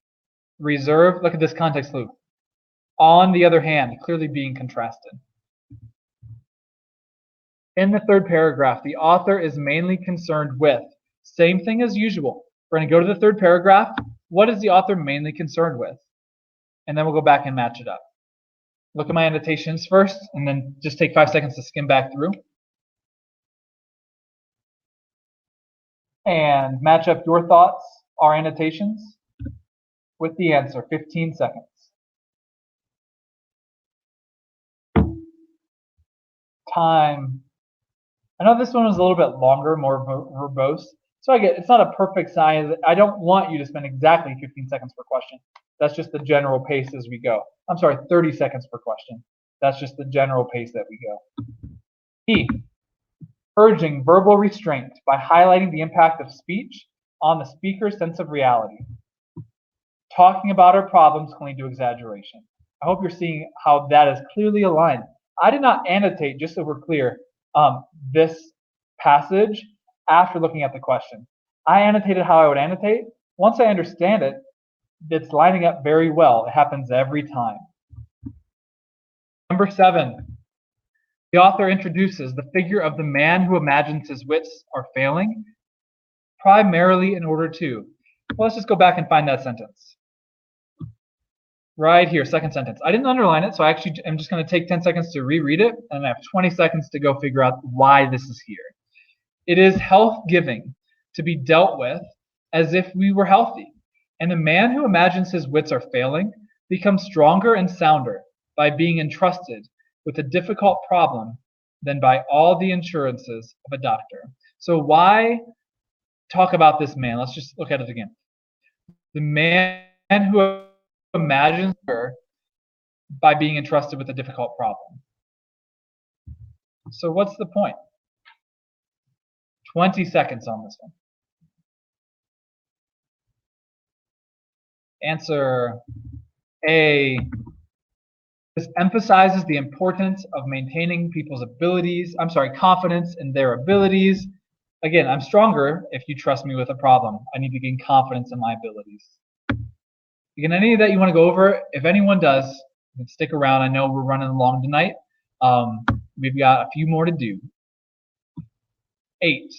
reserve, look at this context clue. On the other hand, clearly being contrasted. In the third paragraph, the author is mainly concerned with, same thing as usual. We're going to go to the third paragraph. What is the author mainly concerned with? And then we'll go back and match it up. Look at my annotations first, and then just take 5 seconds to skim back through. And match up your thoughts, our annotations, with the answer. 15 seconds. Time. I know this one was a little bit longer, more verbose. So I get it's not a perfect science. I don't want you to spend exactly 15 seconds per question. That's just the general pace as we go. I'm sorry, 30 seconds per question. That's just the general pace that we go. E. Urging verbal restraint by highlighting the impact of speech on the speaker's sense of reality. Talking about our problems can lead to exaggeration. I hope you're seeing how that is clearly aligned. I did not annotate, just so we're clear, this passage after looking at the question. I annotated how I would annotate. Once I understand it, it's lining up very well. It happens every time. Number 7. The author introduces the figure of the man who imagines his wits are failing, primarily in order to. Well, let's just go back and find that sentence. Right here, second sentence. I didn't underline it, so I am just going to take 10 seconds to reread it, and I have 20 seconds to go figure out why this is here. It is health-giving to be dealt with as if we were healthy, and the man who imagines his wits are failing becomes stronger and sounder by being entrusted with a difficult problem than by all the assurances of a doctor. So why talk about this man? Let's just look at it again. The man who imagines her by being entrusted with a difficult problem. So what's the point? 20 seconds on this one. Answer A. This emphasizes the importance of maintaining people's confidence in their abilities. Again, I'm stronger if you trust me with a problem. I need to gain confidence in my abilities. Again, any of that you want to go over, if anyone does, you can stick around. I know we're running along tonight. We've got a few more to do. 8.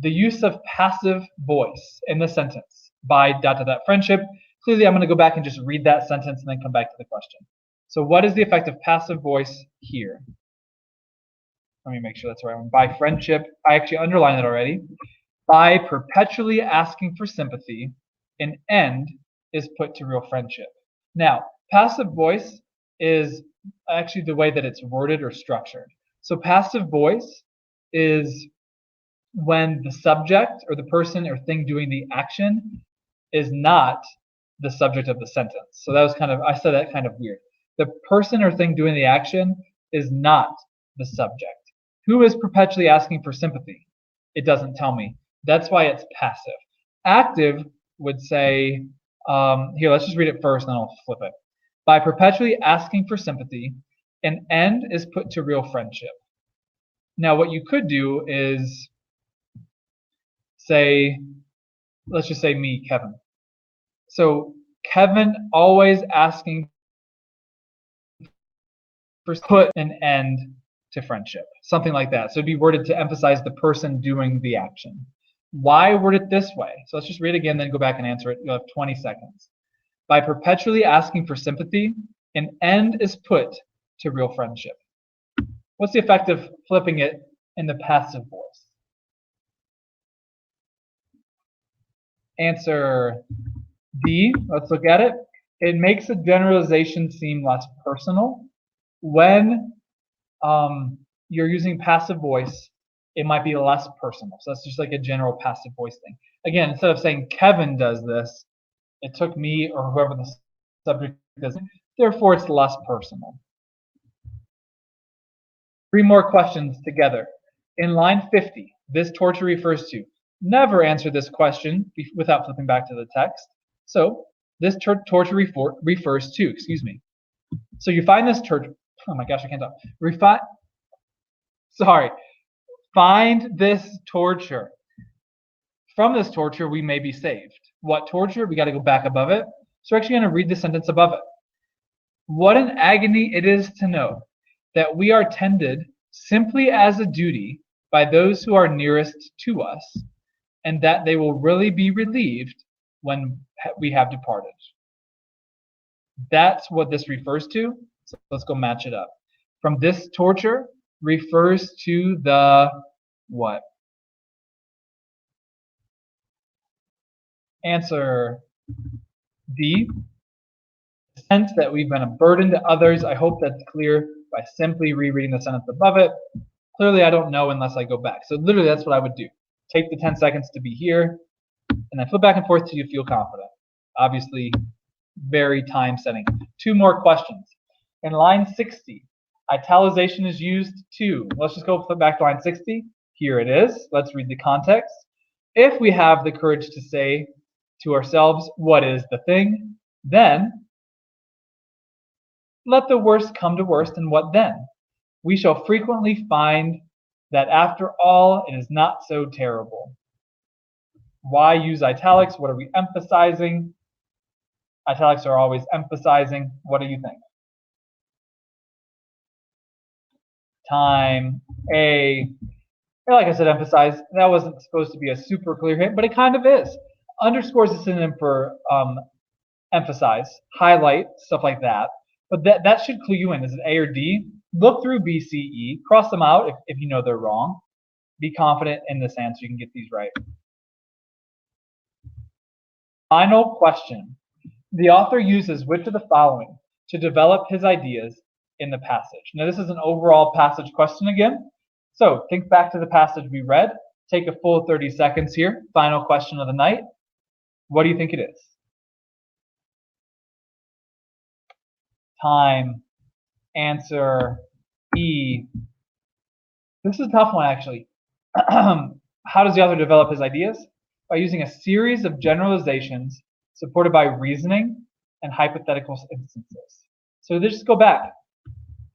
The use of passive voice in the sentence by ... friendship. Clearly, I'm going to go back and just read that sentence and then come back to the question. So what is the effect of passive voice here? Let me make sure that's the right one. By friendship, I actually underlined it already. By perpetually asking for sympathy, an end is put to real friendship. Now, passive voice is actually the way that it's worded or structured. So passive voice is when the subject or the person or thing doing the action is not the subject of the sentence. So that was I said that kind of weird. The person or thing doing the action is not the subject. Who is perpetually asking for sympathy? It doesn't tell me. That's why it's passive. Active would say, here, let's just read it first, and then I'll flip it. By perpetually asking for sympathy, an end is put to real friendship. Now, what you could do is say, let's just say me, Kevin. So Kevin always asking for put an end to friendship, something like that. So it'd be worded to emphasize the person doing the action. Why word it this way? So let's just read it again, then go back and answer it. You'll have 20 seconds. By perpetually asking for sympathy, an end is put to real friendship. What's the effect of flipping it in the passive voice? Answer D. Let's look at it. It makes a generalization seem less personal. When you're using passive voice, it might be less personal. So that's just like a general passive voice thing. Again, instead of saying Kevin does this, it took me or whoever the subject is. Therefore, it's less personal. 3 more questions together. In line 50, this torture refers to. Never answer this question without flipping back to the text. So this torture refers to, excuse me. So you find this torture. Oh my gosh, I can't talk. Find this torture. From this torture, we may be saved. What torture? We got to go back above it. So we're actually going to read the sentence above it. What an agony it is to know that we are tended simply as a duty by those who are nearest to us, and that they will really be relieved when we have departed. That's what this refers to. So let's go match it up. From this torture refers to the what? Answer D. The sense that we've been a burden to others. I hope that's clear by simply rereading the sentence above it. Clearly, I don't know unless I go back. So literally, that's what I would do. Take the 10 seconds to be here, and then flip back and forth till you feel confident. Obviously, very time setting. 2 more questions. In line 60, italicization is used to. Let's just go flip back to line 60. Here it is. Let's read the context. If we have the courage to say to ourselves, what is the thing? Then let the worst come to worst, and what then? We shall frequently find that after all, it is not so terrible. Why use italics? What are we emphasizing? Italics are always emphasizing. What do you think? Time. A. Like I said, emphasize. That wasn't supposed to be a super clear hint, but it kind of is. Underscores is a synonym for emphasize, highlight, stuff like that. But that should clue you in. Is it A or D? Look through B, C, E. Cross them out if you know they're wrong. Be confident in this answer. You can get these right. Final question. The author uses which of the following to develop his ideas in the passage? Now, this is an overall passage question again. So think back to the passage we read. Take a full 30 seconds here. Final question of the night. What do you think it is? Time. Answer E. This is a tough one, actually. How does the author develop his ideas? By using a series of generalizations supported by reasoning and hypothetical instances. So let's just go back.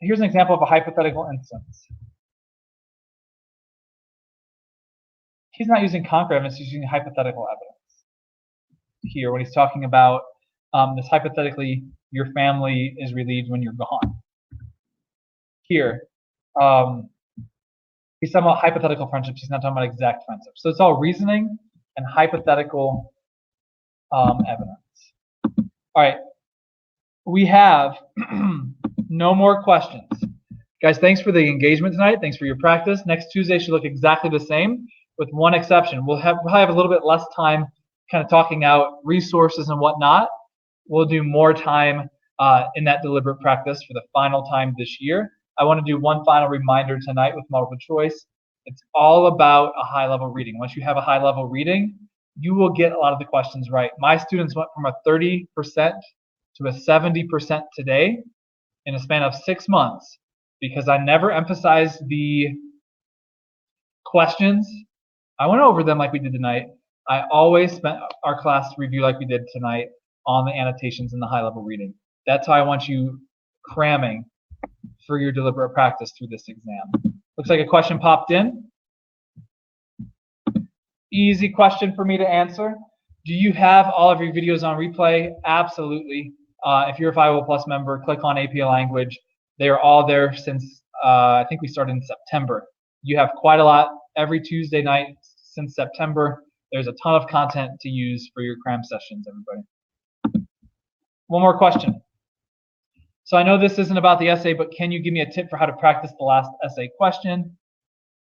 Here's an example of a hypothetical instance. He's not using concrete evidence, he's using hypothetical evidence. Here, when he's talking about this hypothetically, your family is relieved when you're gone. Here, he's talking about hypothetical friendships, he's not talking about exact friendships. So it's all reasoning and hypothetical evidence. All right, we have no more questions. Guys, thanks for the engagement tonight. Thanks for your practice. Next Tuesday should look exactly the same, with one exception. We'll have a little bit less time kind of talking out resources and whatnot. We'll do more time in that deliberate practice for the final time this year. I want to do one final reminder tonight with multiple choice. It's all about a high-level reading. Once you have a high-level reading, you will get a lot of the questions right. My students went from a 30% to a 70% today in a span of 6 months because I never emphasized the questions. I went over them like we did tonight. I always spent our class review like we did tonight on the annotations and the high-level reading. That's how I want you cramming for your deliberate practice through this exam. Looks like a question popped in. Easy question for me to answer. Do you have all of your videos on replay? Absolutely. If you're a 500 Plus member, click on APA Language. They are all there since I think we started in September. You have quite a lot every Tuesday night since September. There's a ton of content to use for your cram sessions, everybody. One more question. So I know this isn't about the essay, but can you give me a tip for how to practice the last essay question?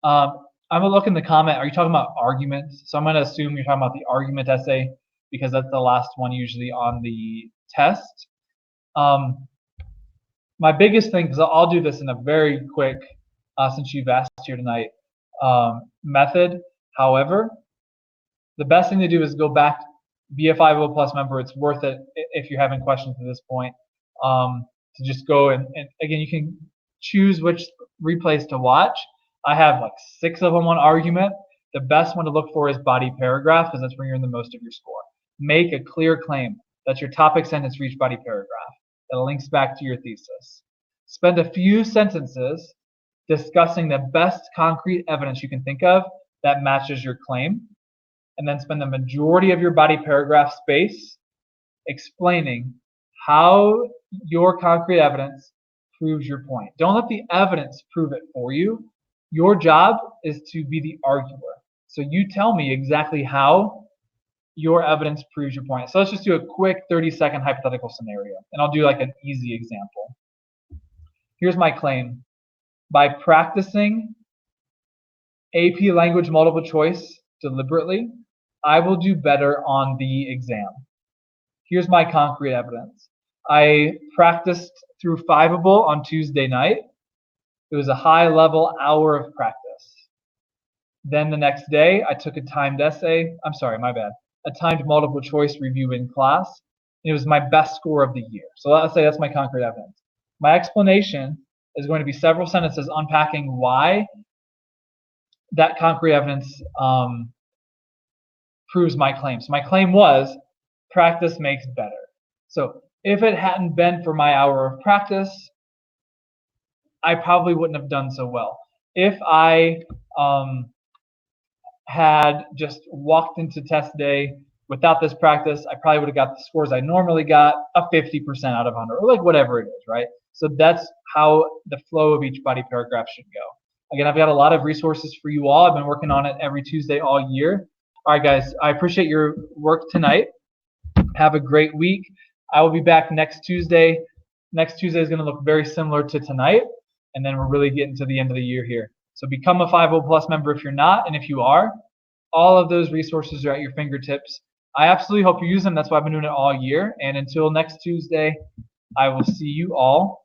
I'm gonna look in the comment. Are you talking about arguments? So I'm gonna assume you're talking about the argument essay because that's the last one usually on the test. My biggest thing, because I'll do this in a very quick, since you've asked here tonight, method. However, the best thing to do is go back, be a 500 Plus member. It's worth it if you're having questions at this point. To just go and again, you can choose which replays to watch. I have like 6 of them on argument. The best one to look for is body paragraph because that's where you're in the most of your score. Make a clear claim. That's your topic sentence for each body paragraph. That links back to your thesis. Spend a few sentences discussing the best concrete evidence you can think of that matches your claim. And then spend the majority of your body paragraph space explaining how your concrete evidence proves your point. Don't let the evidence prove it for you. Your job is to be the arguer. So you tell me exactly how your evidence proves your point. So let's just do a quick 30-second hypothetical scenario. And I'll do like an easy example. Here's my claim. By practicing AP language multiple choice deliberately, I will do better on the exam. Here's my concrete evidence. I practiced through 5able on Tuesday night. It was a high-level hour of practice. Then the next day, I took a timed essay. I'm sorry, my bad. A timed multiple choice review in class. It was my best score of the year. So let's say that's my concrete evidence. My explanation is going to be several sentences unpacking why that concrete evidence proves my claim. So my claim was practice makes better. So if it hadn't been for my hour of practice, I probably wouldn't have done so well. If I had just walked into test day without this practice, I probably would have got the scores I normally got, a 50% out of 100, or like whatever it is, right? So that's how the flow of each body paragraph should go. Again, I've got a lot of resources for you all. I've been working on it every Tuesday all year. All right, guys, I appreciate your work tonight. Have a great week. I will be back next Tuesday. Next Tuesday is going to look very similar to tonight, and then we're really getting to the end of the year here. So become a 500 Plus member if you're not, and if you are, all of those resources are at your fingertips. I absolutely hope you use them. That's why I've been doing it all year. And until next Tuesday, I will see you all